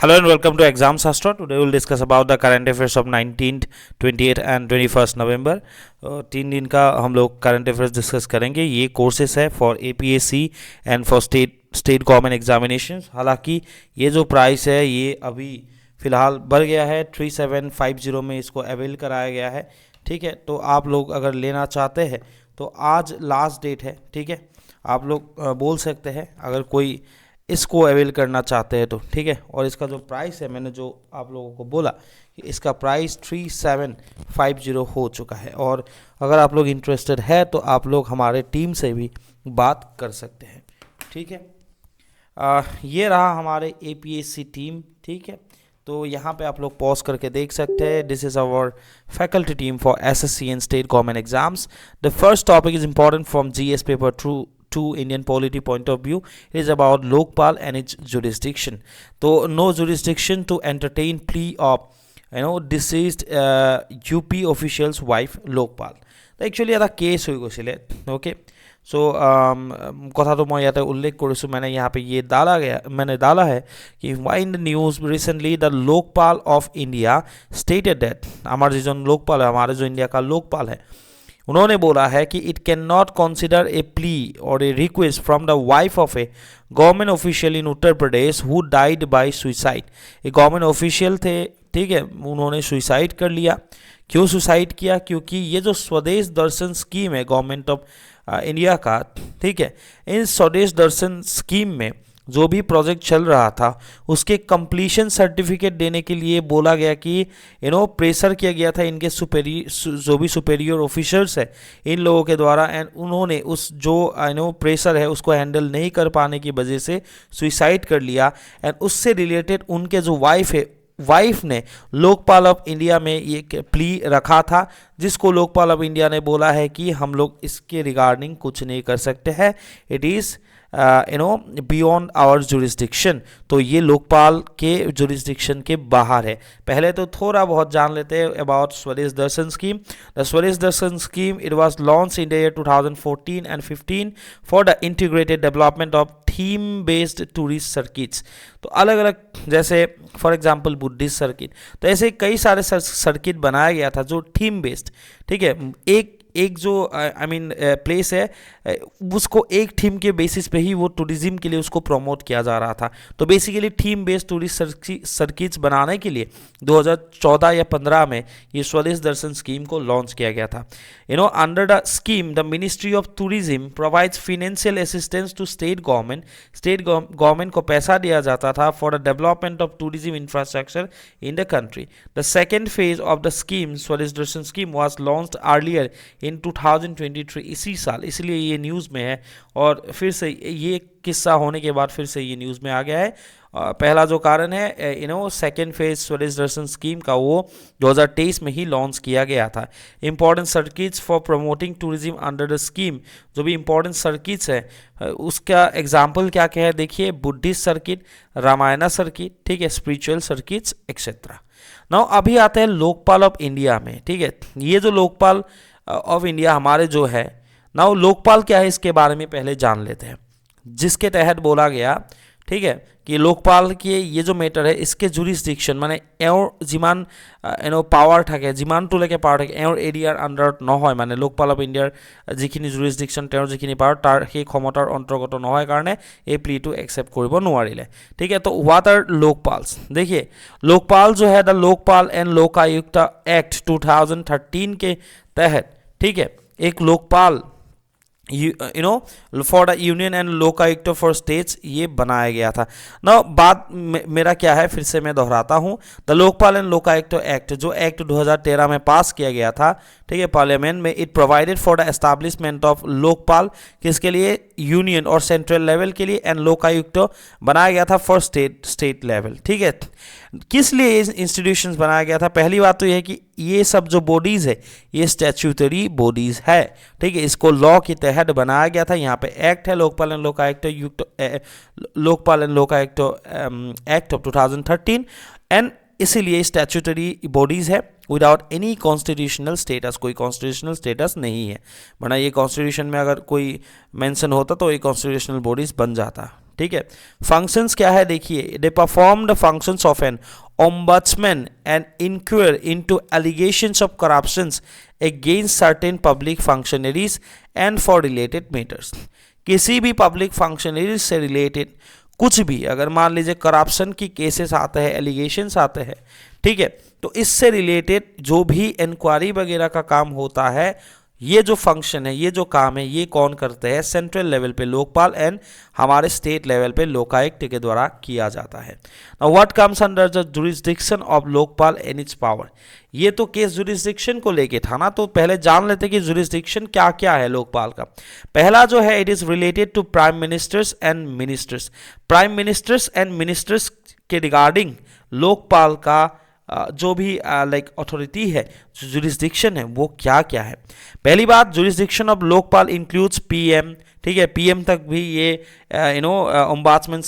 Hello and welcome to Exam Sastra. Today we'll discuss about the current affairs of 19th, 28th and 21st नवंबर. 3 दिन का हम लोग current affairs discuss करेंगे. ये courses है for APSC and for state government examination. हालांकि ये जो प्राइस है ये अभी फ़िलहाल बढ़ गया है. 3750 में इसको अवेल कराया गया है. ठीक है, तो आप लोग अगर लेना चाहते हैं तो आज लास्ट डेट है. ठीक है, आप लोग बोल सकते हैं अगर कोई इसको अवेल करना चाहते हैं तो. ठीक है, और इसका जो प्राइस है मैंने जो आप लोगों को बोला कि इसका प्राइस 3750 हो चुका है. और अगर आप लोग इंटरेस्टेड है तो आप लोग हमारे टीम से भी बात कर सकते हैं. ठीक है, ये रहा हमारे APSC टीम. ठीक है, तो यहाँ पे आप लोग पॉज करके देख सकते हैं. This is our faculty team for SSC and state government exams. The first topic is important from GS paper to Indian polity point of view. It is about Lokpal and its jurisdiction. So no jurisdiction to entertain plea of deceased UP official's wife Lokpal. So actually এটা case হৈ গৈছিলে. Okay, सो কথাটো মই ইয়াতে উল্লেখ কৰিছোঁ. मैंने यहाँ पे ये मैंने डाला है कि why in the news recently the Lokpal of India stated that हमारे जो लोकपाल है, हमारे जो इंडिया का लोकपाल है, उन्होंने बोला है कि it can not consider a plea और a request from the wife of a government official in Uttar Pradesh who died by suicide. ये गवर्नमेंट ऑफिशियल थे. ठीक है, उन्होंने सुसाइड कर लिया. क्यों सुसाइड किया? क्योंकि ये जो स्वदेश दर्शन स्कीम है गवर्नमेंट ऑफ इंडिया का, ठीक है, इन स्वदेश दर्शन स्कीम में जो भी प्रोजेक्ट चल रहा था उसके कंप्लीशन सर्टिफिकेट देने के लिए बोला गया कि प्रेशर किया गया था इनके जो भी सुपेरियर ऑफिसर्स है इन लोगों के द्वारा. एंड उन्होंने उस जो प्रेशर है उसको हैंडल नहीं कर पाने की वजह से सुसाइड कर लिया. एंड उससे रिलेटेड उनके जो वाइफ ने लोकपाल ऑफ इंडिया में ये प्ली रखा था, जिसको लोकपाल ऑफ इंडिया ने बोला है कि हम लोग इसके रिगार्डिंग कुछ नहीं कर सकते हैं. It is beyond our jurisdiction. तो ये लोकपाल के जुरिस्डिक्शन के बाहर है. पहले तो थोड़ा बहुत जान लेते हैं अबाउट स्वदेश Darshan scheme. The Swadesh Darshan scheme it was launch in the year 2014 and 15 for the integrated development of theme based tourist circuits. तो अलग अलग, जैसे फॉर एग्जांपल बुद्धिस्ट सर्किट, तो ऐसे कई सारे सर्किट बनाया गया था जो थीम बेस्ड. ठीक है, एक जो प्लेस है उसको एक थीम के बेसिस पे ही वो टूरिज्म के लिए उसको प्रमोट किया जा रहा था. तो basically theme based tourist circuits बनाने के लिए 2014 या 15 में ये स्वदेश दर्शन स्कीम को लॉन्च किया गया था. Under the scheme the ministry of tourism provides financial assistance to state government को पैसा दिया जाता था for the development of tourism infrastructure in the country. The second phase of the scheme Swadesh Darshan scheme was launched earlier in 2023 इसी साल. इसलिए ये news में है और फिर से ये किस्सा होने के बाद फिर से ये न्यूज़ में आ गया है. पहला जो कारण है सेकेंड फेज स्वदेश दर्शन स्कीम का वो 2023 में ही लॉन्च किया गया था. Important circuits for promoting tourism under the scheme, जो भी इंपॉर्टेंट सर्किट्स है उसका एग्जाम्पल क्या क्या है देखिए. बुद्धिस्ट सर्किट, रामायणा सर्किट, ठीक है, स्पिरिचुअल सर्किट्स एक्सेट्रा. नाउ अभी आते हैं लोकपाल ऑफ इंडिया में. ठीक है, ये जो लोकपाल ऑफ इंडिया हमारे जो है, नाउ लोकपाल क्या है इसके बारे में पहले जान लेते हैं. जिसके तहत बोला गया, ठीक है, कि लोकपाल के ये जो मैटर है इसके जुरिस्डिक्शन माने एवर जिमान पावर থাকে जिमान टुलेके पावर থাকে एवर एरियार आन्डारत নহয়, মানে লোকপাল অফ ইণ্ডিয়াৰ যিখিনি জুৰিছডিকশ্যন তেওঁৰ যিখিনি পাৱাৰ তাৰ সেই ক্ষমতাৰ অন্তৰ্গত নহয় কাৰণে এই প্লিটো एक्सेप्ट কৰিব নোৱাৰিলে. ठीक है, तो व्हाट आर लोकपाल्स देखिए. लोकपाल जो है the Lokpal and Lokayukta act 2013 के तहत, ठीक है, एक Lokpal for the union and Lokayukta for states ये बनाया गया था. ना बात मेरा क्या है, फिर से मैं दोहराता हूँ. The Lokpal and Lokayukta act, जो एक्ट 2013 में पास किया गया था, ठीक है, पार्लियामेंट में, it provided for the establishment of Lokpal, किसके लिए, यूनियन और सेंट्रल लेवल के लिए, एंड लोकायुक्त बनाया गया था फॉर स्टेट लेवल. ठीक है, किस लिए इंस्टीट्यूशंस बनाया गया था? पहली बात तो यह है कि ये सब जो बॉडीज़ है ये स्टैच्यूटरी बॉडीज़ है. ठीक है, इसको लॉ के तहत बनाया गया था. यहाँ पे एक्ट है Lokpal and Lokayukta act of 2013 and इसीलिए स्टैच्यूटरी बॉडीज़ है विदाउट एनी कॉन्स्टिट्यूशनल स्टेटस. कोई कॉन्स्टिट्यूशनल स्टेटस नहीं है, वरना ये कॉन्स्टिट्यूशन में अगर कोई मेंशन होता तो ये कॉन्स्टिट्यूशनल बॉडीज़ बन जाता. ठीक है। फंक्शंस क्या है देखिए, they perform the functions of an ombudsman and inquire into allegations of corruptions against certain public functionaries and for related matters. किसी भी पब्लिक फंक्शनरीज से रिलेटेड कुछ भी, अगर मान लीजिए करप्शन की केसेस आते हैं, एलिगेशंस आते हैं, ठीक है, तो इससे रिलेटेड जो भी इंक्वायरी वगैरह का काम होता है, ये जो फंक्शन है, ये जो काम है, ये कौन करते हैं? सेंट्रल लेवल पे लोकपाल एंड हमारे स्टेट लेवल पे लोकायुक्त के द्वारा किया जाता है। Now what comes under the jurisdiction of Lokpal and it's power. ये तो केस जुरिस्डिक्शन को लेके था ना, तो पहले जान लेते कि जुरिस्डिक्शन क्या क्या है लोकपाल का। पहला जो है, it is related to prime ministers and ministers. Prime ministers and ministers के रिगार्डिंग लोकपाल का जो भी लाइक अथॉरिटी है, जो जुरिस्डिक्शन है, वो क्या क्या है। पहली बात, jurisdiction of Lokpal includes PM, ठीक है, पीएम तक भी ये ओम्बड्समैन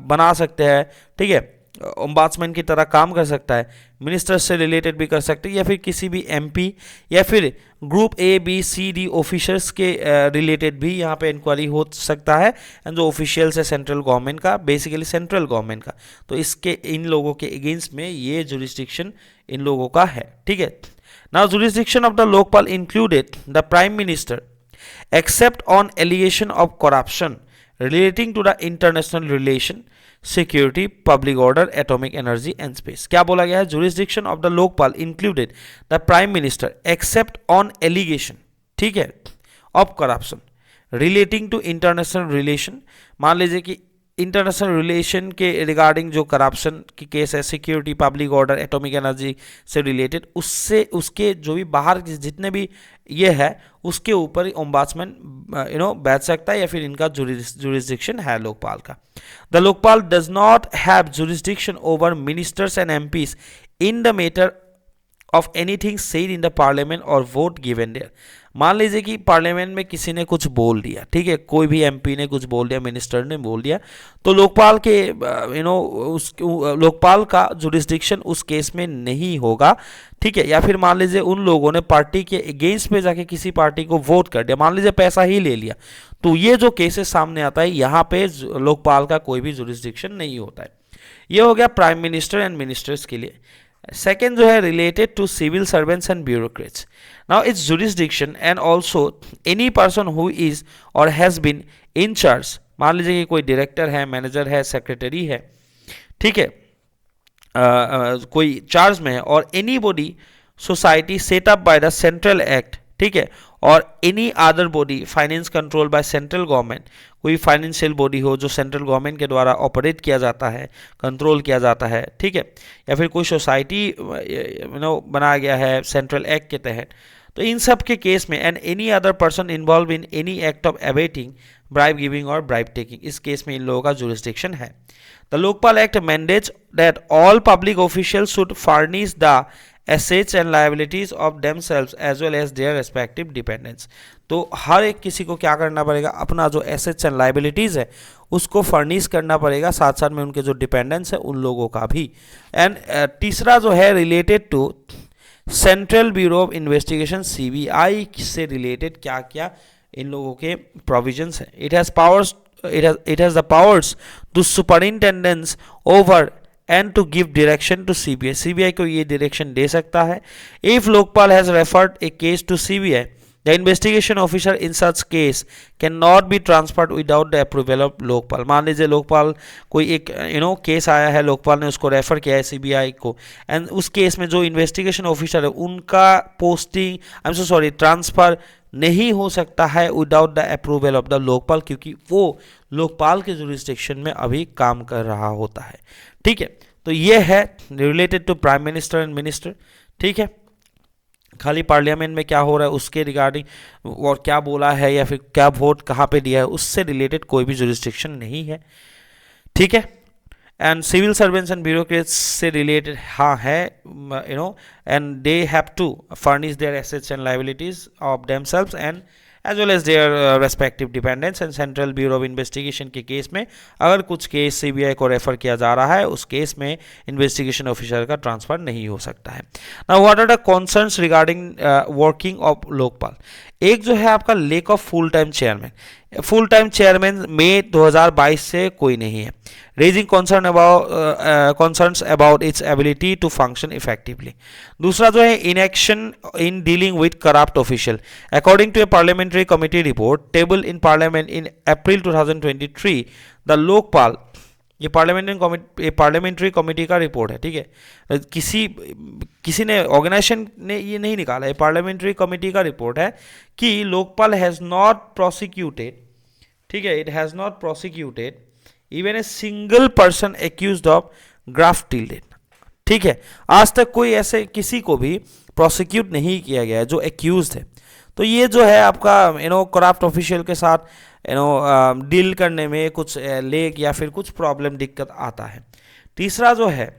बना सकते हैं, ठीक है, ओम्बड्समैन की तरह काम कर सकता है। मिनिस्टर से रिलेटेड भी कर सकते हैं, या फिर किसी भी एमपी या फिर group A, B, C, D officers के रिलेटेड भी यहाँ पे इंक्वायरी हो सकता है। एंड जो ऑफिशियल्स है सेंट्रल गवर्नमेंट का, बेसिकली सेंट्रल गवर्नमेंट का, तो इसके इन लोगों के अगेंस्ट में ये जुरिस्डिक्शन इन लोगों का है, ठीक है। Now jurisdiction of the Lokpal included the prime minister except on allegation of corruption relating to the international relation, security, public order, atomic energy and space. क्या बोला गया है? Jurisdiction of the Lokpal included the prime minister except on allegation, ठीक है, of corruption relating to international relation. मान लीजिए कि international relation के रिगार्डिंग जो करप्शन की केस है, security, public order, atomic energy से रिलेटेड, उससे उसके जो भी बाहर जितने भी ये है, उसके ऊपर ओम्बड्समैन बैठ सकता है, या फिर इनका जुरिस्डिक्शन है लोकपाल का। The Lokpal does not have jurisdiction over ministers and MPs in the matter of anything said in the parliament और वोट गिवन देयर। मान लीजिए कि पार्लियामेंट में किसी ने कुछ बोल दिया, ठीक है, कोई भी एमपी ने कुछ बोल दिया, मिनिस्टर ने बोल दिया, तो लोकपाल के लोकपाल का जुरिस्डिक्शन उस केस में नहीं होगा, ठीक है। या फिर मान लीजिए उन लोगों ने पार्टी के अगेंस्ट में जाके किसी पार्टी को वोट कर दिया, मान लीजिए पैसा ही ले लिया, तो ये जो केसेस सामने आता है, यहाँ पे लोकपाल का कोई भी जुरिस्डिक्शन नहीं होता है। ये हो गया प्राइम मिनिस्टर एंड मिनिस्टर्स के लिए। सेकेंड जो है, related to civil servants and bureaucrats. Now its jurisdiction and also any person who is or has been in charge. मान लीजिए कि कोई डायरेक्टर है, मैनेजर है, सेक्रेटरी है, ठीक है, कोई चार्ज में है, और any body society set up by the central act, ठीक है, और any other body finance control by central government, कोई फाइनेंशियल बॉडी हो जो सेंट्रल गवर्नमेंट के द्वारा ऑपरेट किया जाता है, कंट्रोल किया जाता है, ठीक है, या फिर कोई सोसाइटी बनाया गया है सेंट्रल एक्ट के तहत, तो इन सब के केस में, and any other person involve in any act of awaiting, bribe giving और ब्राइब टेकिंग, इस केस में इन लोगों का जुरिस्डिक्शन है। The Lokpal act mandates that all public officials should furnish the assets and liabilities of themselves as well as their respective dependents। तो हर एक किसी को क्या करना पड़ेगा? अपना जो assets and liabilities है उसको फर्निश करना पड़ेगा, साथ साथ में उनके जो डिपेंडेंट्स है उन लोगों का भी। एंड तीसरा जो है, related to central bureau of investigation, CBI से रिलेटेड क्या क्या इन लोगों के प्रोविजंस हैं। It has the powers to superintendence over and to give direction to CBI। CBI को ये डायरेक्शन दे सकता है। If Lokpal has referred a case to CBI, the investigation officer in such case cannot be transferred without the approval of Lokpal. मान लीजिए लोकपाल कोई एक case आया है, लोकपाल ने उसको रेफर किया है CBI को, एंड उस केस में जो इन्वेस्टिगेशन ऑफिसर है उनका posting, I am so sorry, transfer नहीं हो सकता है without the approval of the Lokpal, क्योंकि वो लोकपाल के जुरिस्डिक्शन में अभी काम कर रहा होता है, ठीक है। तो ये है related to prime minister and minister, ठीक है। खाली पार्लियामेंट में क्या हो रहा है उसके रिगार्डिंग और क्या बोला है या फिर क्या वोट कहाँ पे दिया है उससे रिलेटेड कोई भी जुरिस्डिक्शन नहीं है, ठीक है। And civil servants and bureaucrats से रिलेटेड हाँ है, and they have to furnish their assets and liabilities of themselves and as well as their respective dependents. And central bureau of investigation के केस में अगर कुछ केस CBI को refer किया जा रहा है, उस केस में इन्वेस्टिगेशन ऑफिसर का ट्रांसफर नहीं हो सकता है। Now what are the concerns regarding working of Lokpal. एक जो है आपका lack of full time chairman, full time chairman मई 2022 से कोई नहीं है। Raising concerns about its ability to function effectively. दूसरा जो है inaction in dealing with corrupt official. According to a parliamentary committee report table in parliament in April 2023, the Lokpal, ये parliamentary committee का रिपोर्ट है, ठीक है, किसी ने ऑर्गेनाइजेशन ने ये नहीं निकाला, ये पार्लियामेंट्री कमेटी का रिपोर्ट है कि लोकपाल हैज़ नॉट प्रोसिक्यूटेड, ठीक है, it has not prosecuted even a single person accused of graft dealing, ठीक है, आज तक कोई ऐसे किसी को भी प्रोसिक्यूट नहीं किया गया है जो एक्यूज्ड है। तो ये जो है आपका करप्ट ऑफिशियल के साथ डील करने में कुछ लेक या फिर कुछ प्रॉब्लम दिक्कत आता है। तीसरा जो है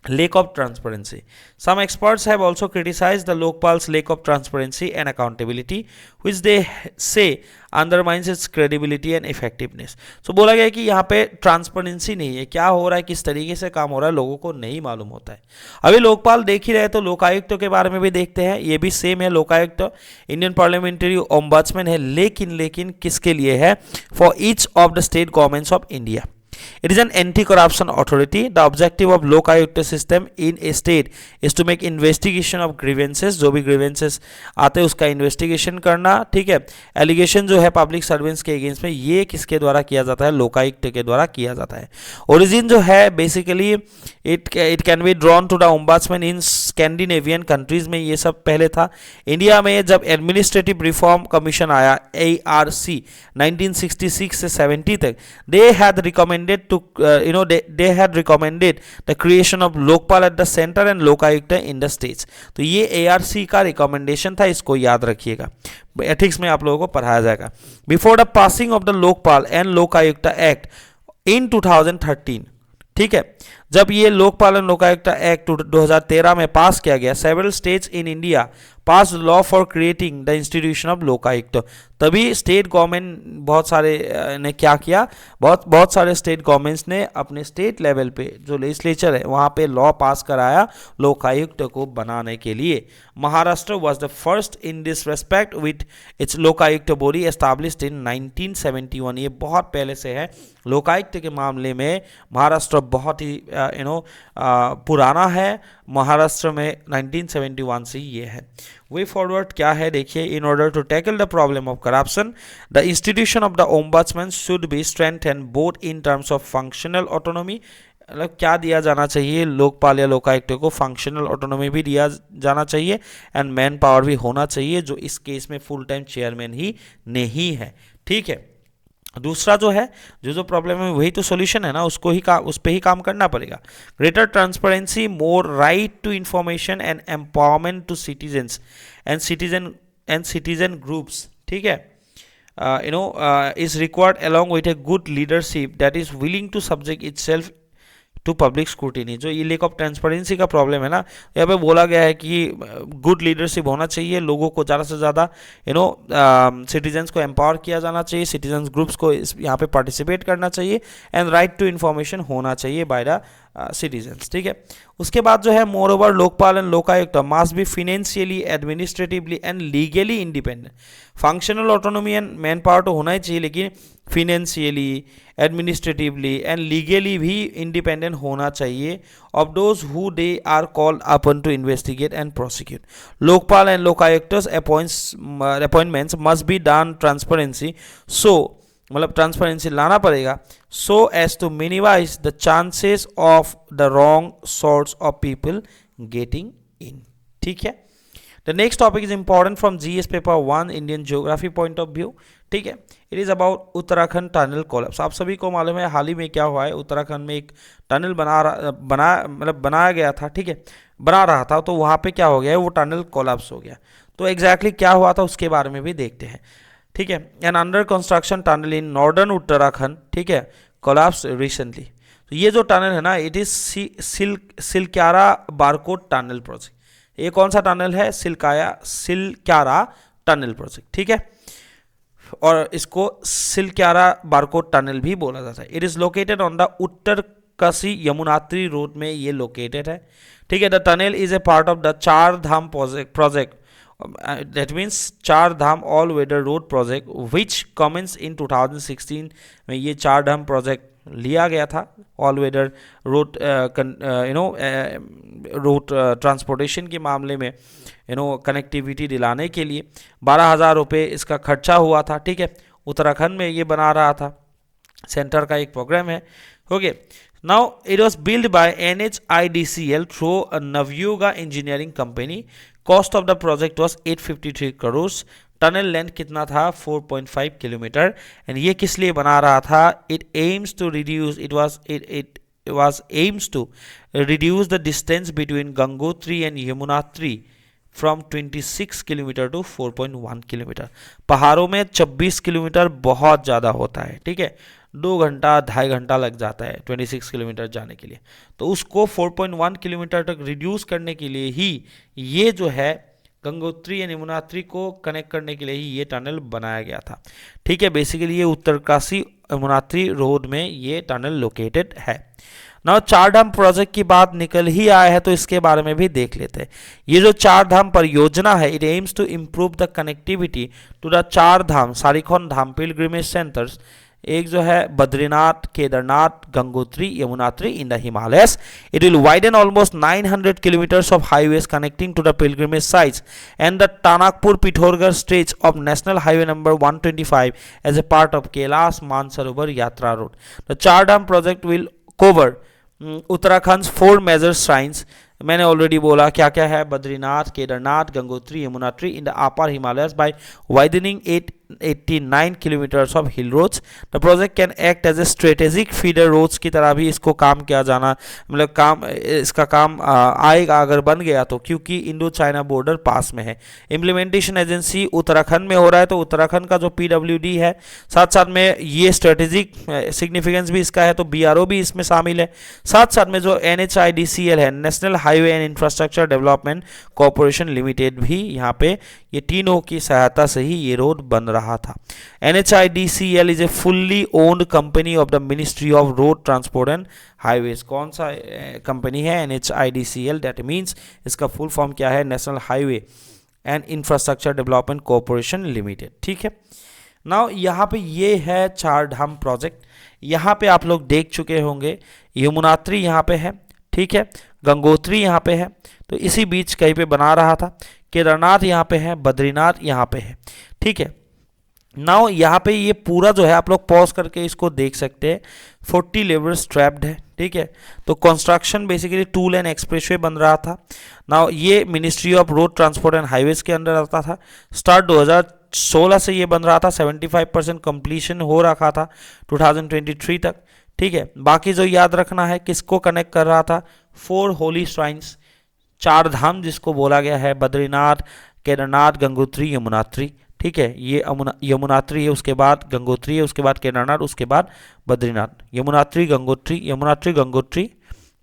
lack of transparency. Some experts have also criticized the Lokpal's lack of transparency and accountability, which they say undermines its credibility and effectiveness. So बोला गया है कि यहाँ पे ट्रांसपेरेंसी नहीं है, क्या हो रहा है, किस तरीके से काम हो रहा है, लोगों को नहीं मालूम होता है। अभी लोकपाल देख ही रहे तो लोकायुक्त के बारे में भी देखते हैं, ये भी सेम है, लोकायुक्त इंडियन पार्लियामेंट्री ओम्बड्समैन है, लेकिन किसके लिए है, for each of the state governments of India. It is an anti-corruption authority. The objective of Lok Ayukta system in a state is to make investigation of grievances. जो भी grievances आते हैं उसका investigation करना, ठीक है। Allegation जो है public servants के against में, ये किसके द्वारा किया जाता है, लोकायुक्त के द्वारा किया जाता है। Origin जो है basically it can be drawn to the ombudsman in Scandinavian countries में ये सब पहले था। इंडिया में जब Administrative Reform Commission आया ARC 1966 से 70 तक, they had recommended to they had recommended the creation of Lokpal at the center and Lokayukta in the states. तो ये ARC का रिकमेंडेशन था, इसको याद रखिएगा, एथिक्स में आप लोगों को पढ़ाया जाएगा। Before the passing of the Lokpal and Lokayukta act in 2013, ठीक है, जब ये लोकपाल एंड लोकायुक्ता एक्ट 2013 में पास किया गया, several states in India pass law for creating the institution of Lokayukta. तभी स्टेट गवर्नमेंट बहुत सारे ने क्या किया, बहुत सारे स्टेट गवर्नमेंट्स ने अपने स्टेट लेवल पे जो लेजिस्लेचर है वहाँ पे लॉ पास कराया लोकायुक्त को बनाने के लिए। Maharashtra was the first in this respect with its Lokayukta body established in 1971। ये बहुत पहले से है, लोकायुक्त के मामले में महाराष्ट्र बहुत ही पुराना है, महाराष्ट्र में 1971 से ये है। वे फॉरवर्ड क्या है देखिए, in order to tackle the problem of corruption the institution of the ombudsman should be strengthened both in terms of functional autonomy, मतलब क्या दिया जाना चाहिए, लोकपाल या लोकायुक्त को फंक्शनल ऑटोनॉमी भी दिया जाना चाहिए एंड मैन पावर भी होना चाहिए, जो इस केस में फुल टाइम चेयरमैन ही नहीं है, ठीक है। दूसरा जो है जो प्रॉब्लम है वही तो सॉल्यूशन है ना, उस पर ही काम करना पड़ेगा। Greater transparency, more right to information and empowerment to citizens and citizen groups, ठीक है, is required along with a good leadership that is willing to subject itself to public scrutiny. जो ये लेक ऑफ ट्रांसपेरेंसी का problem है ना, यहाँ पे बोला गया है कि गुड लीडरशिप होना चाहिए, लोगों को ज़्यादा से ज़्यादा सिटीजन्स को एम्पावर किया जाना चाहिए, सिटीजन्स ग्रुप्स को यहाँ पे पार्टिसिपेट करना चाहिए एंड राइट टू इन्फॉर्मेशन होना चाहिए बाय द सिटीजन्स, ठीक है। उसके बाद जो है moreover Lokpal and Lokayukta must be financially, administratively and legally independent. Functional autonomy and manpower तो होना ही चाहिए, लेकिन फिनेंशियली, एडमिनिस्ट्रेटिवली एंड लीगली भी इंडिपेंडेंट होना चाहिए of those who they are called upon to investigate and prosecute. Lokpal and Lokayuktas appointments must be done transparency, so मतलब transparency लाना पड़ेगा, so as to minimise the chances of the wrong sorts of people getting in, ठीक है। The next topic is important from GS paper 1 Indian geography point of view, ठीक है। It is about Uttarakhand tunnel collapse. आप सभी को मालूम है हाल ही में क्या हुआ है, उत्तराखंड में एक टनल बनाया गया था, ठीक है, बना रहा था, तो वहाँ पे क्या हो गया है, वो टनल कोलैप्स हो गया। तो एग्जैक्टली क्या हुआ था उसके बारे में भी देखते हैं, ठीक है। An under construction tunnel in northern Uttarakhand, ठीक है, कोलैप्स रिसेंटली। तो ये जो टनल है ना, it is Silkyara Barkot tunnel project. ये कौन सा टनल है, सिलक्यारा टनल प्रोजेक्ट, ठीक है, और इसको सिलक्यारा बारकोट टनल भी बोला जाता है। It is located on the Uttarkashi Yamunotri road में ये लोकेटेड है, ठीक है। The tunnel is a part of the Char Dham project that means Char Dham all weather road project which commences in 2016 में ये चार धाम प्रोजेक्ट लिया गया था all weather road road transportation के मामले में कनेक्टिविटी दिलाने के लिए 12,000 रुपये इसका खर्चा हुआ था। ठीक है, उत्तराखंड में ये बना रहा था, सेंटर का एक प्रोग्राम है। Okay, now it was build by NHIDCL through Navayuga engineering company. Cost of the project was 853 crore. Tunnel length कितना था? 4.5 किलोमीटर। एंड ये किस लिए बना रहा था? It aims to reduce it was aims to reduce the distance between Gangotri and Yamunotri from 26 kilometre to 4.1 kilometre. पहाड़ों में 26 किलोमीटर बहुत ज़्यादा होता है। ठीक है, 2 घंटा 2.5 घंटा लग जाता है 26 किलोमीटर जाने के लिए। तो उसको 4.1 किलोमीटर तक रिड्यूस करने के लिए ही ये जो है गंगोत्री एंड यमुनोत्री को कनेक्ट करने के लिए ही ये टनल बनाया गया था। ठीक है, बेसिकली ये उत्तरकाशी यमुनोत्री रोड में ये टनल लोकेटेड है। नाउ चार धाम प्रोजेक्ट की बात निकल ही आया है तो इसके बारे में भी देख लेते हैं। ये जो चार धाम परियोजना है, it aims to improve the connectivity to the Char Dham सारिखौन धाम पिलग्रिमेज सेंटर्स। एक जो है Badrinath, Kedarnath, Gangotri, Yamunotri in the Himalayas. It will widen almost 900 kilometres of highways connecting to the pilgrimage sites and the Tanakpur Pithoragarh stretch of national highway number 125 as a part of Kailash Mansarovar Yatra road. The Char Dham project will cover Uttarakhand 4 major shrines. मैंने already बोला क्या क्या है, Badrinath, Kedarnath, Gangotri, Yamunotri in the upper Himalayas by widening 889 kilometres of hill roads. The project can act as a strategic feeder roads की तरह भी इसको काम किया जाना, मतलब काम इसका काम आएगा अगर बन गया तो, क्योंकि इंडो चाइना बॉर्डर पास में है। इम्प्लीमेंटेशन एजेंसी उत्तराखंड में हो रहा है तो उत्तराखंड का जो PWD है, साथ साथ में ये स्ट्रेटेजिक सिग्निफिकेंस भी इसका है तो BRO भी इसमें शामिल है। साथ साथ में जो NHIDCL है, national highway and infrastructure development corporation limited भी यहाँ पे, ये तीनों की सहायता से ही ये रोड बन रहा था। NHIDCL is a fully owned company of the ministry of road transport and highways. कौन सा कंपनी है? NHIDCL। दैट मीन्स इसका फुल फॉर्म क्या है? National highway and infrastructure development corporation limited. ठीक है, नाउ यहाँ पे ये है चार धाम प्रोजेक्ट। यहाँ पे आप लोग देख चुके होंगे, यमुनोत्री यहाँ पे है, ठीक है, गंगोत्री यहाँ पे है, तो इसी बीच कहीं पे बना रहा था। केदारनाथ यहाँ पे है, बद्रीनाथ यहाँ पे है। ठीक है, नाउ यहाँ पे ये पूरा जो है आप लोग पॉज करके इसको देख सकते हैं, 40 लेवल्स ट्रैप्ड है। ठीक है, तो कंस्ट्रक्शन बेसिकली 2 लेन एक्सप्रेसवे बन रहा था। नाउ ये ministry of road transport and highways के अंडर आता था। स्टार्ट 2016 से ये बन रहा था, 75% कंप्लीशन हो रखा था 2023 तक। ठीक है, बाकी जो याद रखना है, किसको कनेक्ट कर रहा था? 4 होली श्राइन्स, चार धाम जिसको बोला गया है, बद्रीनाथ, केदारनाथ, गंगोत्री, यमुनोत्री। ठीक है, ये यमुनोत्री है, उसके बाद गंगोत्री है, उसके बाद केदारनाथ, उसके बाद बद्रीनाथ। यमुनोत्री गंगोत्री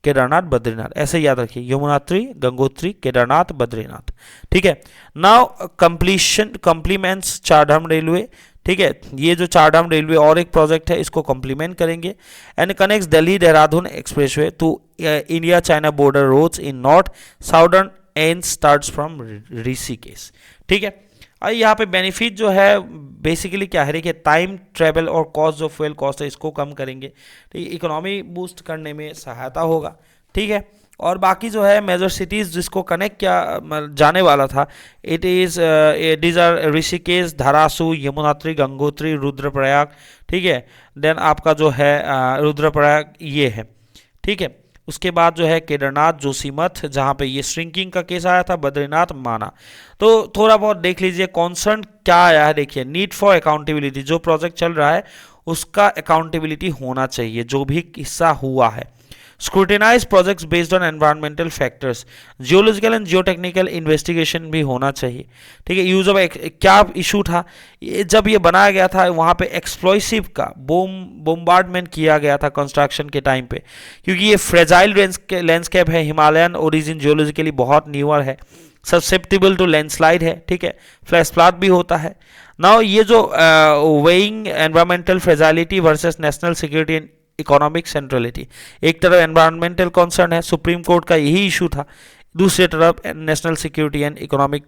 केदारनाथ बद्रीनाथ, ऐसे याद रखिए, यमुनोत्री गंगोत्री केदारनाथ बद्रीनाथ। ठीक है, नाउ कंप्लीमेंट्स चारधाम रेलवे। ठीक है, ये जो चारधाम रेलवे और एक प्रोजेक्ट है, इसको कॉम्प्लीमेंट करेंगे। And connects Delhi Dehradun expressway to India China border roads in north southern and starts from Rishikesh. ठीक है, और यहाँ पे बेनिफिट जो है बेसिकली क्या है कि टाइम ट्रेवल और कॉस्ट जो फ्यूल कॉस्ट है इसको कम करेंगे। ठीक है, इकोनॉमी बूस्ट करने में सहायता होगा। ठीक है, और बाकी जो है मेजर सिटीज़ जिसको कनेक्ट किया जाने वाला था, it is these are Rishikesh, Dharasu, Yamunotri, Gangotri, Rudraprayag. ठीक है, देन आपका जो है रुद्रप्रयाग ये है। ठीक है, उसके बाद जो है केदारनाथ, जोशीमठ, जहाँ पे ये श्रिंकिंग का केस आया था, बद्रीनाथ, माना। तो थोड़ा बहुत देख लीजिए कॉन्सर्न क्या आया है। देखिए, नीड फॉर अकाउंटेबिलिटी, जो प्रोजेक्ट चल रहा है उसका अकाउंटेबिलिटी होना चाहिए, जो भी हिस्सा हुआ है। Scrutinise projects based on environmental factors, geological and geotechnical investigation भी होना चाहिए। ठीक है, यूज ऑफ क्या इशू था, जब ये बनाया गया था वहाँ पे एक्सप्लोसिव का बोम्बार्डमेंट किया गया था कंस्ट्रक्शन के टाइम पे, क्योंकि ये फ्रेजाइल लैंडस्केप है, हिमालयन ओरिजिन, जियोलॉजिकली बहुत न्यूअर है, सब्सेप्टिबल टू लैंडस्लाइड है। ठीक है, फ्लैश फ्लड भी होता है। नाउ ये जो weighing environmental fragility versus national security and economic centrality, एक तरफ एनवायरमेंटल कंसर्न है, सुप्रीम कोर्ट का यही इशू था, दूसरी तरफ national security and economic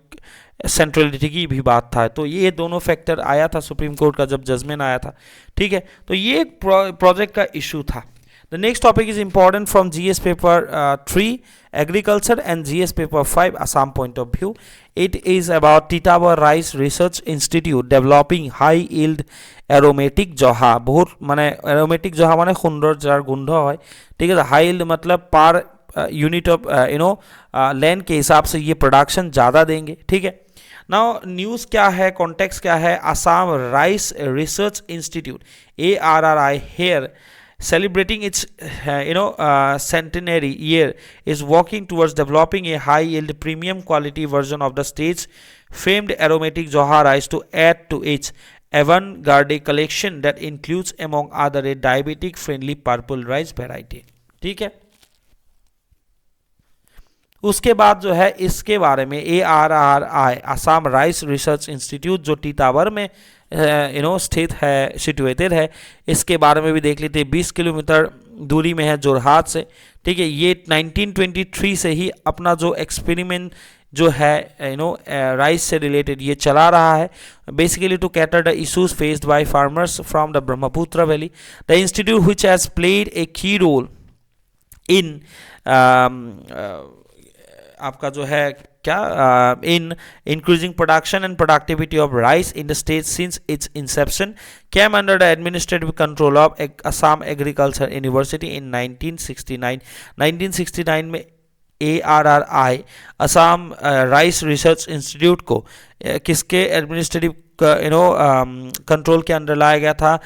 centrality की भी बात था। तो ये दोनों फैक्टर आया था सुप्रीम कोर्ट का जब जजमेंट आया था, ठीक है। तो ये प्रोजेक्ट का इशू था। The next topic is important from GS paper 3 agriculture and GS paper 5 Assam point of view. It is about Titabar rice research institute developing high yield aromatic Joha. बहुत माने एरोमेटिक जहा माने सुंदर जार गुंध है, ठीक है। हाई इल्ड मतलब पार यूनिट ऑफ लैंड के हिसाब से ये प्रोडक्शन ज़्यादा देंगे, ठीक है। नाउ न्यूज़ क्या है, कॉन्टेक्स्ट क्या है, Assam rice research institute ARRI here celebrating its centenary year is working towards developing a high yield premium quality version of the state's famed aromatic Zohar rice to add to its avant-garde collection that includes among other a diabetic friendly purple rice variety, ठीक है। उसके बाद जो है इसके बारे में ARRI Assam rice research institute जो टीटावर में स्थित है, सिचुएटेड है, इसके बारे में भी देख लेते हैं। 20 किलोमीटर दूरी में है जोरहाट से, ठीक है। ये 1923 से ही अपना जो एक्सपेरिमेंट जो है राइस से रिलेटेड ये चला रहा है, basically to cater the issues faced by farmers from the Brahmaputra valley. The institute which has played a key role in आपका जो है क्या in increasing production and productivity of rice in the state since its inception came under the administrative control of Assam agriculture university in 1969। 1969 में ARRI Assam rice research institute को किसके administrative control के under लाया गया था,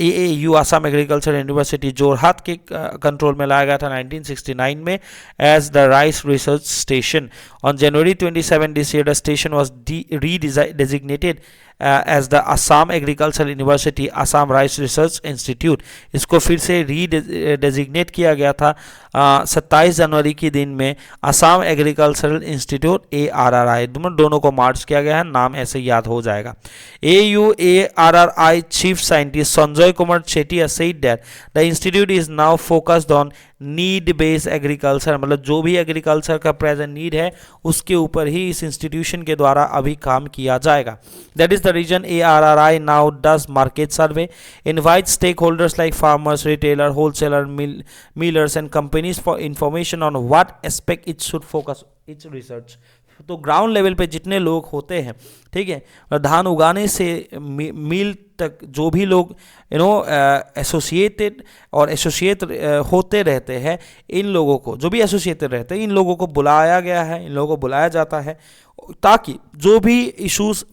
AAU Assam agriculture university Jorhat के control में लाया गया था 1969 में as the rice research station. On January 27 this year the station was redesignated as the Assam agriculture university Assam rice research institute. इसको फिर से रीडेजिग्नेट किया गया था 27 जनवरी के दिन में असम एग्रीकल्चरल इंस्टीट्यूट ARRI, दोनों को मार्च किया गया है, नाम ऐसे याद हो जाएगा। ARRI chief scientist Sanjay Kumar Chetia said that the institute is now focused on need based agriculture, मतलब जो भी एग्रीकल्चर का प्रेजेंट नीड है उसके ऊपर ही इस इंस्टीट्यूशन के द्वारा अभी काम किया जाएगा। That is the reason ARRI now does market survey, invite stake holders like farmers, retailer, wholesaler, millers and companies for information on what aspect it should focus its research. तो ग्राउंड लेवल पे जितने लोग होते हैं, ठीक है, धान उगाने से मिल तक जो भी लोग एसोसिएटेड और एसोसिएट होते रहते हैं, इन लोगों को जो भी एसोसिएटेड रहते हैं इन लोगों को बुलाया गया है, इन लोगों को बुलाया जाता है ताकि जो भी इश्यूज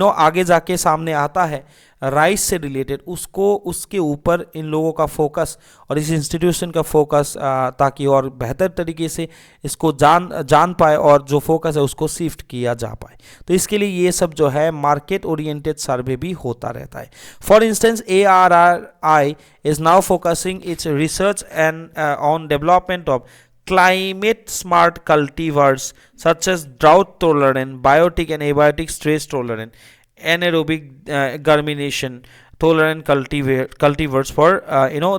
आगे जाके सामने आता है राइस से रिलेटेड उसको उसके ऊपर इन लोगों का फोकस और इस इंस्टीट्यूशन का फोकस ताकि और बेहतर तरीके से इसको जान पाए और जो फोकस है उसको शिफ्ट किया जा पाए। तो इसके लिए ये सब जो है मार्केट ओरिएंटेड सर्वे भी होता रहता है। For instance ARRI is now focusing it's research and on development of climate smart cultivars such as drought tolerant, biotic and abiotic stress tolerant, anaerobic germination tolerant cultivars for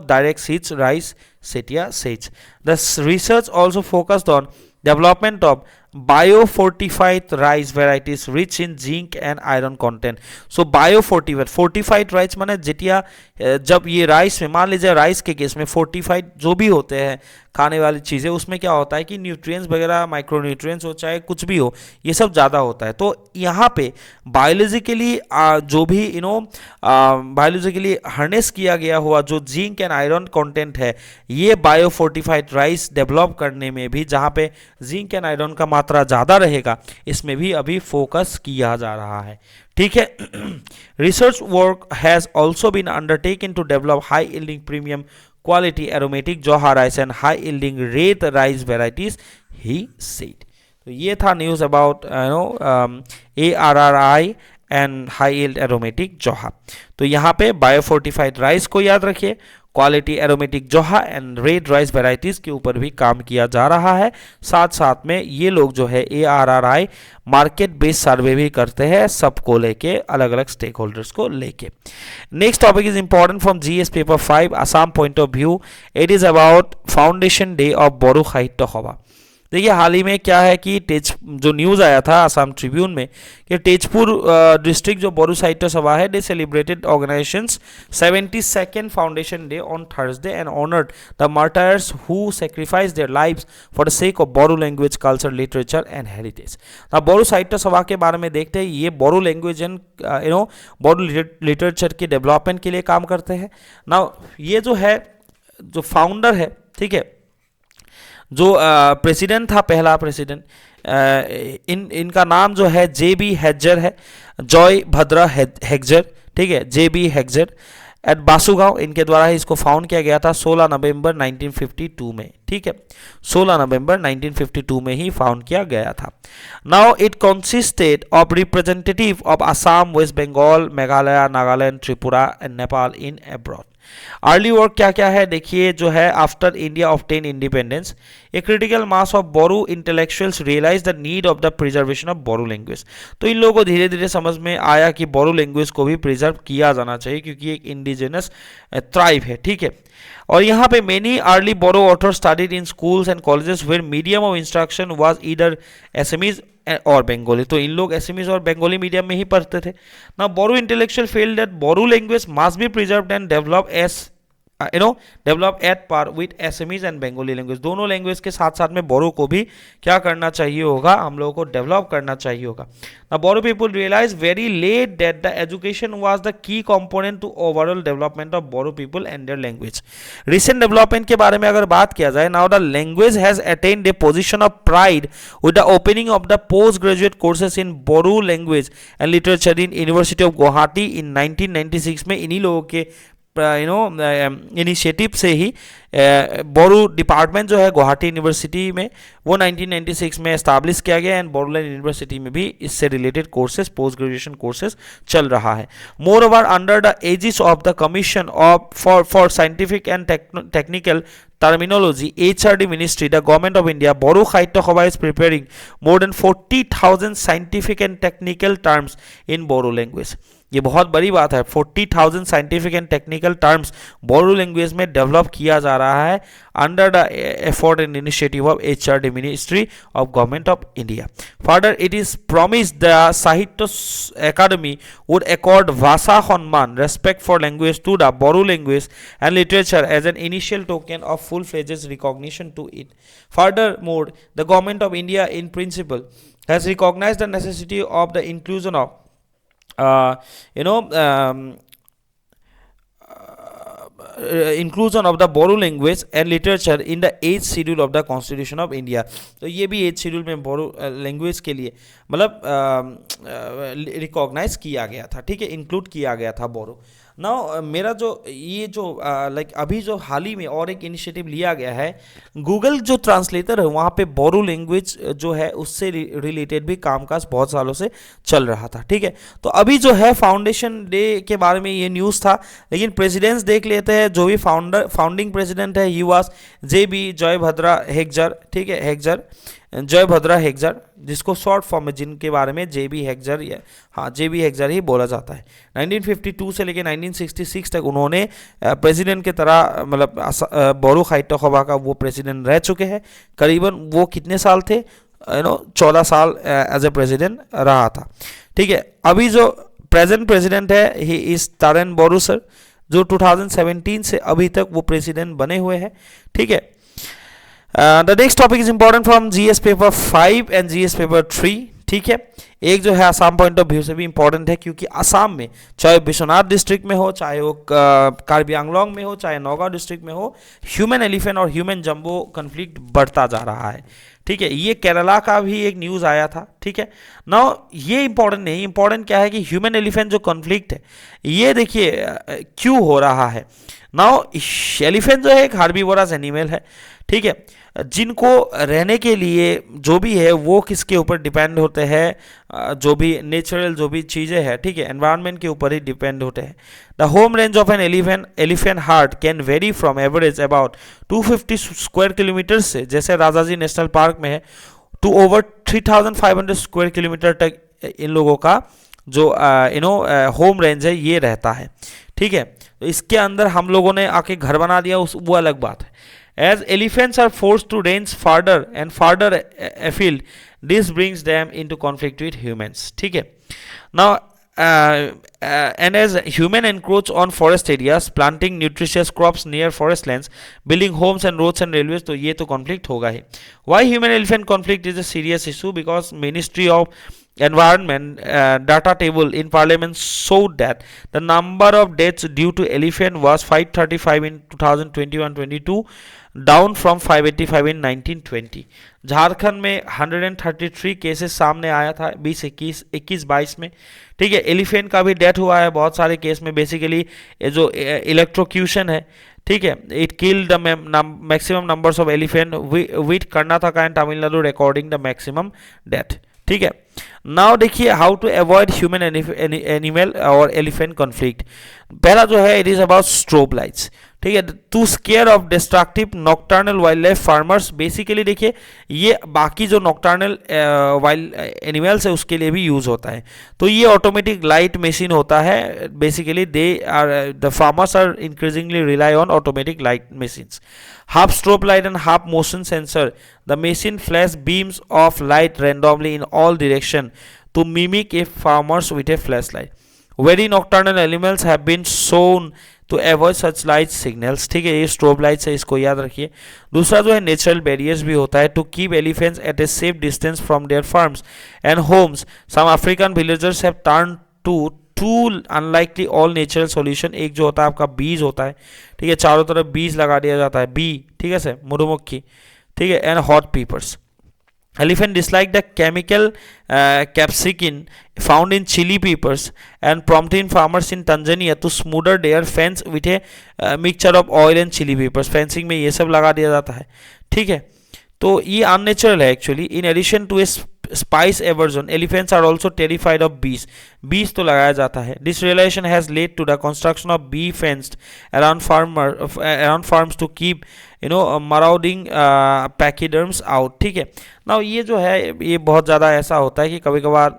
direct seeds rice Setia seeds. The research also focused on development of biofortified rice varieties rich in zinc and iron content. So biofortified rice माने जेटिया जब ये rice में मान लीजिए rice के case में fortified जो भी होते हैं खाने वाली चीज़ें उसमें क्या होता है कि न्यूट्रिएंट्स वगैरह माइक्रो न्यूट्रिएंट्स हो चाहे कुछ भी हो ये सब ज़्यादा होता है। तो यहाँ पे बायोलॉजिकली जो भी बायोलॉजिकली हार्नेस किया गया हुआ जो जिंक एंड आयरन कंटेंट है ये बायोफोर्टिफाइड राइस डेवलप करने में भी जहाँ पे जिंक एंड आयरन का मात्रा ज़्यादा रहेगा इसमें भी अभी फोकस किया जा रहा है, ठीक है। Research work has also been undertaken to develop high yielding premium quality aromatic Zohar rice and high yielding red rice varieties, he said. तो ये था news about ARRI and high yield aromatic जोहा। तो यहाँ पे बायोफोर्टिफाइड राइस को याद रखिए, क्वालिटी एरोमेटिक जोहा एंड रेड राइस वेराइटीज के ऊपर भी काम किया जा रहा है। साथ साथ में ये लोग जो है ARRI मार्केट बेस्ड सर्वे भी करते हैं सबको लेके, अलग अलग स्टेक होल्डर्स को लेके। Next topic is important from GS paper 5 Assam point of view. It is about foundation day of Bodo साहित्य सभा। देखिए हाल ही में क्या है कि जो न्यूज़ आया था आसाम ट्रिब्यून में कि तेजपुर डिस्ट्रिक्ट जो बोरो साहित्य सभा है, they celebrated organisations 72nd foundation day on Thursday and honoured the martyrs who sacrifice their lives for the sake of Boro language, culture, literature and heritage. अब बोरो साहित्य सभा के बारे में देखते हैं। ये बोरो लैंग्वेज एंड बोरो लिटरेचर के डेवलपमेंट के लिए काम करते हैं ना। ये जो है जो फाउंडर है, ठीक है, जो प्रेसिडेंट था, पहला प्रेसिडेंट, इनका नाम जो है JB हेक्जर है, जॉय भद्रा हेक्जर, ठीक है, JB हेक्जर एट बासुगांव, इनके द्वारा ही इसको फाउंड किया गया था 16 नवंबर 1952 में, ठीक है, 16 नवंबर 1952 में ही फाउंड किया गया था। Now it consisted of representative of Assam, West Bengal, Meghalaya, Nagaland, Tripura and Nepal in abroad. Early work क्या क्या है देखिए, जो है after India obtain independence a critical mass of Boro intellectuals realise the need of the preservation of Boro language. तो इन लोगों को धीरे धीरे समझ में आया कि बोरो लैंग्वेज को भी प्रिजर्व किया जाना चाहिए क्योंकि एक इंडिजिनस ट्राइब है, ठीक है। और यहाँ पे many early Boro author studied in schools and colleges where medium of instruction was either Assamese or Bengali. तो इन लोग एसएमईज और बंगाली मीडियम में ही पढ़ते थे ना। Boro intellectual feel that Boro language must be preserved and develop as develop at par with Assamese and Bengali language. दोनों language के साथ साथ में बोरो को भी क्या करना चाहिए होगा, हम लोगों को डेवलप करना चाहिए होगा। Now Bodo people realized very late that the education was the key component to overall development of Bodo people and their language. Recent development के बारे में अगर बात किया जाए, now the language has attained a position of pride with the opening of the postgraduate courses in Bodo language and literature in University of Guwahati in 1996 में इन्हीं लोगों के इनिशिएटिव से ही बोरो डिपार्टमेंट जो है गुवाहाटी यूनिवर्सिटी में वो 1996 में एस्टैब्लिश किया गया एंड बोडोलैंड यूनिवर्सिटी में भी इससे related courses, post graduation courses चल रहा है। Moreover under the aegis of the commission of for scientific and technical terminology HRD ministry, the government of India, Bodo Sahitya Sabha is preparing more than 40,000 scientific and technical terms in Bodo language। ये बहुत बड़ी बात है, 40,000 scientific and technical terms Bodo language में develop किया जा रहा है under the effort and initiative of HRD ministry of government of India. Further it is promised the Sahitya Akademi would accord Bhasha Samman respect for language to the Bodo language and literature as an initial token of full-fledged recognition to it. Furthermore, the government of India in principle has recognized the necessity of the inclusion of inclusion of the Bodo language and literature in the 8th schedule of the Constitution of India। तो ये भी 8th schedule में बोरो language के लिए मतलब recognise किया गया था, ठीक है, इंक्लूड किया गया था बोरो। नाउ मेरा जो ये जो लाइक अभी जो हाल ही में और एक इनिशिएटिव लिया गया है, गूगल जो ट्रांसलेटर है वहाँ पे बोरो लैंग्वेज जो है उससे रिलेटेड भी कामकाज बहुत सालों से चल रहा था, ठीक है। तो अभी जो है फाउंडेशन डे के बारे में ये न्यूज़ था, लेकिन प्रेसिडेंट्स देख लेते हैं। जो भी फाउंडिंग प्रेसिडेंट है ही वाज JB जयभद्रा हेक्जर, ठीक है, हेक्जर जयभद्रा हेक्जर, जिसको शॉर्ट फॉर्म में जिनके बारे में JB हेक्जर या JB हेक्जर ही बोला जाता है। 1952 से लेकर 1966 तक उन्होंने प्रेसिडेंट के तरह मतलब बोरो साहित्य सभा का वो प्रेसिडेंट रह चुके हैं। करीबन वो कितने साल थे, 14 साल एज ए प्रेसिडेंट रहा था, ठीक है। अभी जो प्रेजेंट प्रेसिडेंट है ही इज तारेन बोरो सर, जो 2017 से अभी तक वो प्रेसिडेंट बने हुए हैं, ठीक है। The next topic is important from GS paper 5 and GS paper 3, ठीक है। एक जो है आसाम पॉइंट ऑफ व्यू से भी इंपॉर्टेंट है क्योंकि आसाम में चाहे विश्वनाथ डिस्ट्रिक्ट में हो, चाहे वो कार्बी आंगलोंग में हो, चाहे नौगांव डिस्ट्रिक्ट में हो, ह्यूमन एलिफेंट और ह्यूमन जंबो कन्फ्लिक्ट बढ़ता जा रहा है, ठीक है। ये केरला का भी एक न्यूज़ आया था, ठीक है। नाउ ये इंपॉर्टेंट नहीं, इंपॉर्टेंट क्या है कि ह्यूमन एलिफेंट जो कॉन्फ्लिक्ट है ये देखिए क्यों हो रहा है। नाउ एलिफेंट जो है एक हार्बीवोरस एनिमल है, ठीक है, जिनको रहने के लिए जो भी है वो किसके ऊपर डिपेंड होते हैं, जो भी नेचुरल जो भी चीज़ें हैं, ठीक है, एनवायरनमेंट के ऊपर ही डिपेंड होते हैं। The home range of an elephant heart can very from average about 250 square kilometre से, जैसे राजाजी नेशनल पार्क में है, टू ओवर 3500 स्क्वायर किलोमीटर तक इन लोगों का जो होम रेंज है ये रहता है, ठीक है। तो इसके अंदर हम लोगों ने आके घर बना दिया वो अलग बात है। As elephants are forced to range farther and farther afield, this brings them into conflict with humans. ठीक है. Now and as human encroach on forest areas, planting nutritious crops near forest lands, building homes and roads and railways, तो ये तो conflict होगा ही. Why human elephant conflict is a serious issue? Because Ministry of Environment data table in Parliament showed that the number of deaths due to elephant was 535 in 2021-22, down from 585 in 1920. Jharkhand में 133 cases सामने आया था 2021-22 में. ठीक है, elephant का भी death हुआ है बहुत सारे केस में. बेसिकली जो इलेक्ट्रोक्यूशन है, ठीक है, it kill the maximum numbers of elephant with Karnataka and Tamil Nadu recording the maximum death. ठीक है. नाउ देखिए how to avoid human animal or elephant conflict. पहला जो है it is about strobe lights. ठीक है, to scare off destructive nocturnal wild life farmers. Basically देखिए ये बाकी जो नॉक्टर्नल वाइल्ड एनिमल्स है उसके लिए भी यूज होता है. तो ये ऑटोमेटिक लाइट मशीन होता है. Basically they are the farmers are increasingly rely on automatic light machines. Half strobe light and half motion sensor. The machine flash beams of light randomly in all direction to mimic a farmers with a flashlight. Very nocturnal animals have been shown to avoid such light signals. ठीक है, ये strobe lights है, इसको याद रखिए. दूसरा जो है नेचुरल बैरियर्स भी होता है to keep elephants at a safe distance from their farms and homes. Some African villagers have turn to to unlikely all natural solution. एक जो होता है आपका बीज होता है, ठीक है, चारों तरफ बीज लगा दिया जाता है, बी, ठीक है सर, मधुमक्खी, ठीक है, and hot peppers. Elephant dislike the chemical capsicum found in chili peppers and prompting farmers in Tanzania to smother their fence with a mixture of oil and chili peppers. Fencing में ये सब लगा दिया जाता है. ठीक है, तो ये अननेचुरल है actually. In addition to a spice aversion, elephants are also terrified of bees. Bees तो लगाया जाता है. This realisation has led to the construction of bee fenced around farms to keep marauding pachyderms out. ठीक है, ना ये जो है ये बहुत ज़्यादा ऐसा होता है कि कभी कभार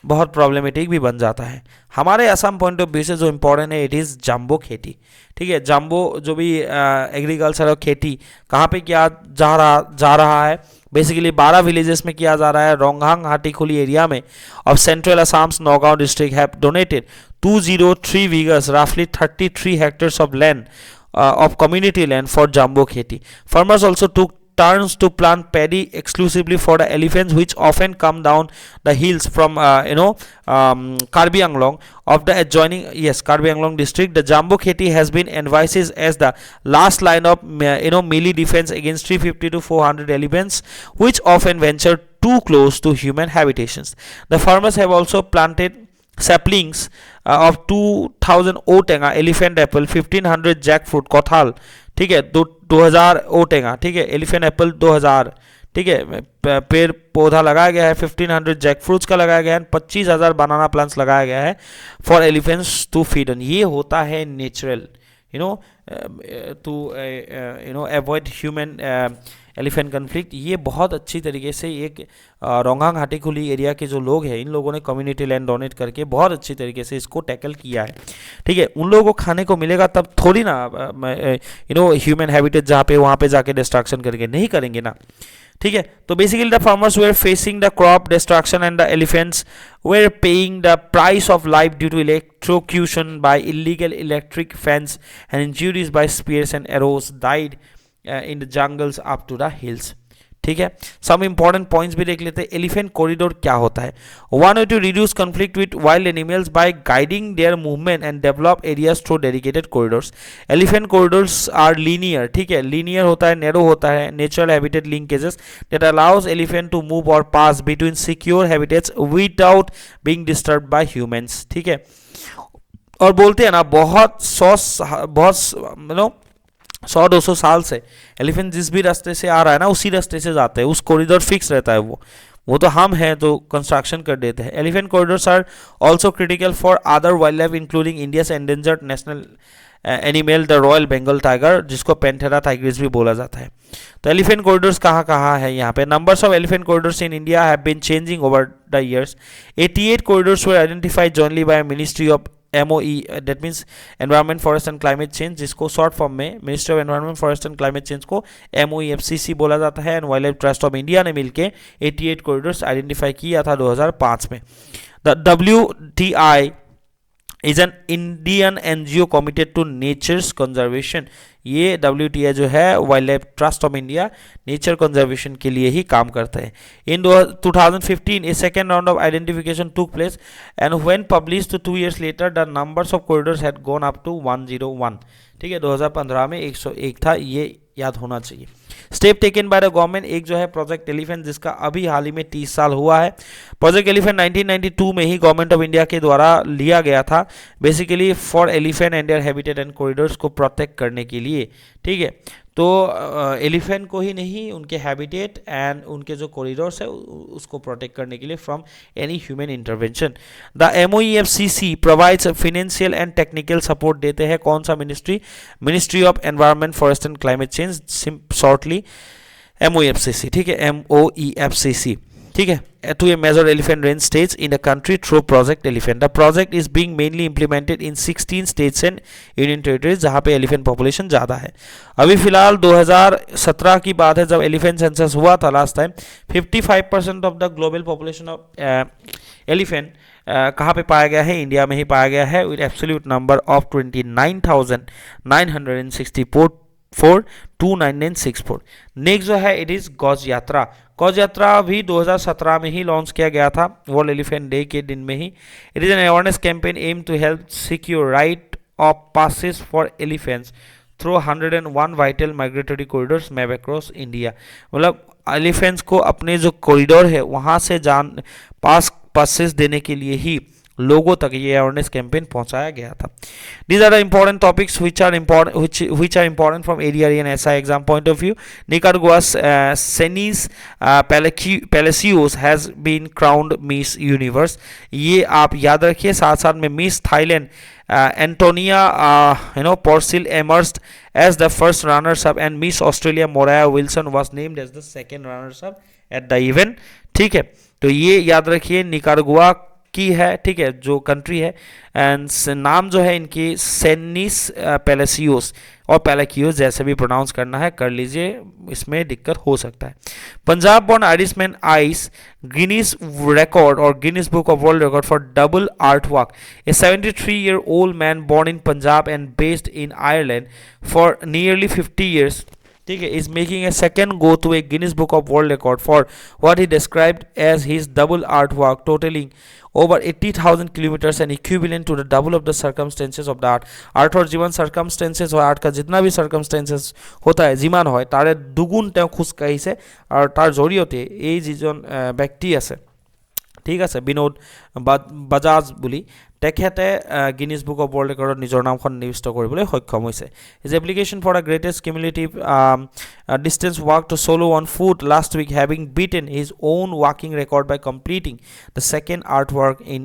बहुत प्रॉब्लमेटिक भी बन जाता है. हमारे असम पॉइंट ऑफ व्यू से जो इम्पोर्टेंट है इट इज़ जाम्बो खेती. ठीक है, जाम्बो जो भी एग्रीकल्चर और खेती कहाँ पे किया जा रहा है, बेसिकली 12 विलेजेस में किया जा रहा है. रोंगहांग हाटीखुली एरिया में of central Assam's Nagaon district have donated 203 villagers रफली 33 hectares of land of community land for jumbo kheti. Farmers also took turns to plant paddy exclusively for the elephants which often come down the hills from Karbi Anglong of the adjoining Karbi Anglong district. The jumbo kheti has been envisaged as the last line of melee defense against 350 to 400 elephants which often venture too close to human habitations. The farmers have also planted saplings of 2000 outenga, elephant apple, 1500 jackfruit, kothal, ठीक है, 2000 ओटेंगा, ठीक है, elephant Apple 2000, ठीक है, पेड़ पौधा लगाया गया है. 1500 जैकफ्रूट्स का लगाया गया है. 25,000 बनाना प्लांट्स लगाया गया है for elephants to feed on. ये होता है natural to avoid human elephant conflict. ये बहुत अच्छी तरीके से एक रोंगहांग हाटीखुली एरिया के जो लोग हैं इन लोगों ने कम्युनिटी लैंड डोनेट करके बहुत अच्छी तरीके से इसको टैकल किया है. ठीक है, उन लोगों को खाने को मिलेगा तब थोड़ी ना ह्यूमन हैबिटेट जहाँ पे वहाँ पे जाके डिस्ट्रक्शन करके नहीं करेंगे ना. ठीक है, तो basically the farmers were facing the crop destruction and the elephants were paying the price of life due to electrocution by illegal electric fence and injuries by spears and arrows died in the jungles up to the hills. ठीक है, some important points भी देख लेते हैं. Elephant corridor क्या होता है? One way to reduce conflict with wild animals by guiding their movement and develop areas through dedicated corridors. Elephant corridors are linear. ठीक है, linear होता है, narrow होता है, natural habitat linkages that allows elephant to move or pass between secure habitats without being disturbed by humans. ठीक है, और बोलते हैं ना बहुत 100-200 साल से एलिफेंट जिस भी रास्ते से आ रहा है ना उसी रास्ते से जाते हैं. उस कॉरिडोर फिक्स रहता है. वो तो हम हैं तो कंस्ट्रक्शन कर देते हैं. Elephant corridors are also critical for other wild life including India's endangered national animal the royal Bengal tiger, जिसको पैंथेरा टाइग्रिस भी बोला जाता है. तो एलिफेंट कॉरिडोर्स कहाँ है यहाँ पे? Numbers of elephant corridors in India have been changing over the years. 88 corridors were identified jointly by ministry of MOE, that means environment forest and climate change, जिसको शॉर्ट फॉर्म में ministry of environment forest and climate change को MOEFCC बोला जाता है, and wild life trust of India ने मिलकर 88 corridors identify किया था 2005 में। The WTI is an Indian NGO committed to nature's conservation. ये WTI जो है wild life trust of India nature conservation के लिए ही काम करता है। In 2015 a second round of identification took place and when published 2 years later the numbers of corridors had gone up to 101। ठीक है, 2015 में 101 था, ये याद होना चाहिए। Step taken by the government, एक जो है प्रोजेक्ट एलिफेंट, जिसका अभी हाल ही में 30 साल हुआ है। प्रोजेक्ट एलिफेंट 1992 में ही गवर्नमेंट ऑफ इंडिया के द्वारा लिया गया था, basically for elephant and their habitat and corridors को प्रोटेक्ट करने के लिए। ठीक है, तो एलिफेंट को ही नहीं, उनके हैबिटेट एंड उनके जो कॉरिडोर्स है उसको प्रोटेक्ट करने के लिए from any human intervention. The MOEFCC provides financial and technical support देते हैं कौन सा ministry? Ministry of environment forest and climate change, shortly MOEFCC। ठीक है, MOEFCC। ठीक है, to a major elephant range states in the country through Project Elephant. The project is being mainly implemented in 16 states and union territories जहाँ पे elephant population ज़्यादा है। अभी फिलहाल 2017 की बात है जब एलिफेंट सेंसस हुआ था last time. 55% of the global population of elephant कहाँ पे पाया गया है? इंडिया में ही पाया गया है, with absolute number of 29,964 next जो है इट इज गौज यात्रा। गौज यात्रा भी 2017 में ही लॉन्च किया गया था, वर्ल्ड एलिफेंट डे के दिन में ही। It is an awareness campaign aim to help secure right of passage for elephants through 101 vital migratory corridors map across India. मतलब एलिफेंट्स को अपने जो कॉरिडोर है वहाँ से पासेस देने के लिए ही लोगों तक ये अवेयरनेस कैंपेन पहुंचाया गया था। These are the important topics which are important from ADRE and SI exam point of view. Nicaragua's Cenis Palacios has been crowned Miss Universe. ये आप याद रखिए। साथ साथ में miss Thailand Antonia Porcil emerged as the first runners-up and Miss Australia Moriah Wilson was named as the second runners-up at the event. ठीक है, तो ये याद रखिए निकारागुआ की है। ठीक है, जो कंट्री है एंड नाम जो है इनकी सेनिस पैलेसियोस और पैलाकियोस, जैसे भी प्रोनाउंस करना है कर लीजिए, इसमें दिक्कत हो सकता है। Punjab born Irishman eyes Guinness record और Guinness book of world record for double art work. A 73-year-old man born in Punjab and based in Ireland for nearly 50 years, ठीक है, is making a second go to a Guinness Book of World Record for what he described as his double artwork totaling over 80,000 kilometers and equivalent to the double of the circumstances of the art. Art और जीवन circumstances और art का जितना भी circumstances होता है जीवन হয় তারে দুগুণ তেওঁ খুশ কাহিছে আৰু তাৰ জৰিয়তে এই যিজন ব্যক্তি আছে, ঠিক আছে, বিনোদ বাজাজ বুলি, তেখেতে গিনিজ বুক অফ ৱৰ্ল্ড ৰেকৰ্ডত নিজৰ নামখন নিবিষ্ট কৰিবলৈ সক্ষম হৈছে। Is application for the greatest cumulative distance walk to চলো on foot last week having beaten his own ৱাকিং record by completing the second art work in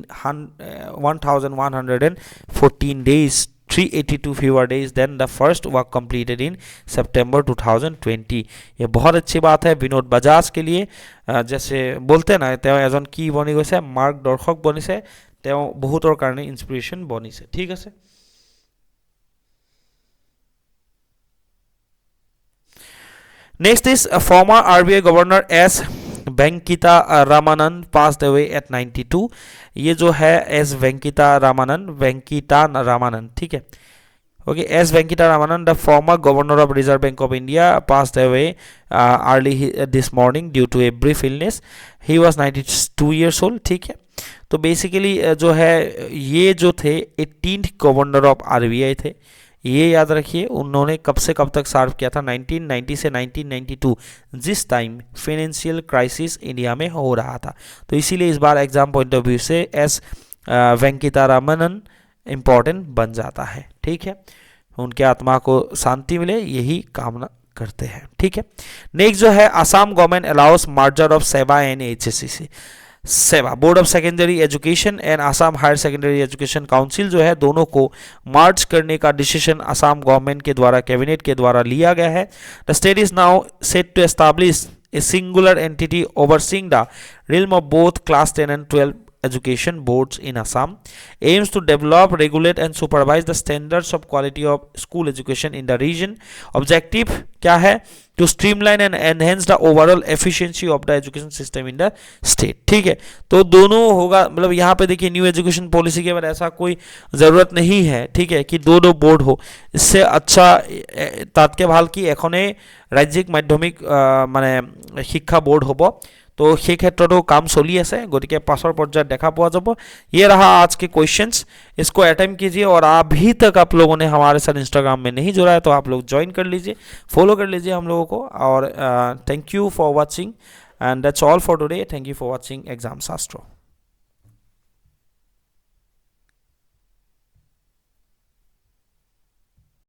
1114 days, 382 fewer days than the first work completed in September 2020। ये बहुत अच्छी बात है विनोद बजाज के लिए। जैसे बोलते ना তেওঁ এজন কি বনি গৈছে, মাৰ্ক দৰ্শক বনিছে, তেওঁ বহুতৰ কাৰণে ইনস্পিৰেশ্যন বনিছে। ঠিক আছে, next is former RBI Governor S. Venkitaramanan passed away at 92। ये जो है एस वेंकिता रामानंद, ठीक है, okay, S Venkitaramanan the former governor of Reserve Bank of India passed away early this morning due to a brief illness. he was 92 years old। ठीक है, तो basically जो है ये जो थे 18th गवर्नर ऑफ RBI थे, ये याद रखिए। उन्होंने कब से कब तक सर्व किया था? 1990 से 1992, जिस टाइम फाइनेंशियल क्राइसिस इंडिया में हो रहा था। तो इसीलिए इस बार एग्जाम पॉइंट ऑफ व्यू से एस वेंकिता रामनन इम्पॉर्टेंट बन जाता है। ठीक है, उनके आत्मा को शांति मिले, यही कामना करते हैं। ठीक है, नेक्स्ट जो है Assam government allows merger of SEBA and HSCC। SEBA board of secondary education and Assam higher secondary education council जो है, दोनों को मर्ज करने का डिसीजन असम गवर्नमेंट के द्वारा, कैबिनेट के द्वारा लिया गया है। The state is now set to establish a singular entity overseeing the realm of both class 10 and 12 Education Boards in Assam aims to develop, regulate and supervise the standards of quality of school education in the region. Objective क्या है? To streamline and enhance the overall efficiency of the education system in the state. ठीक है, तो दोनों होगा, मतलब यहाँ पे देखिए न्यू एजुकेशन पॉलिसी के बाद ऐसा कोई ज़रूरत नहीं है, ठीक है, कि दो दो बोर्ड हो। इससे अच्छा तात्के ভাল কি এখনে ৰাজ্যিক মাধ্যমিক মানে শিক্ষা बोर्ड হ'ব। तो সেই ক্ষেত্ৰতো কাম চলি আছে, গতিকে পাছৰ পৰ্যায়ত দেখা পোৱা যাব। ये रहा आज के क्वेश्चंस, इसको अटेम्प्ट कीजिए। और अभी तक आप लोगों ने हमारे साथ इंस्टाग्राम में नहीं जुड़ा है तो आप लोग ज्वाइन कर लीजिए, फॉलो कर लीजिए हम लोगों को। और thank you for watching and that's all for today. Thank you for watching exam शास्त्र।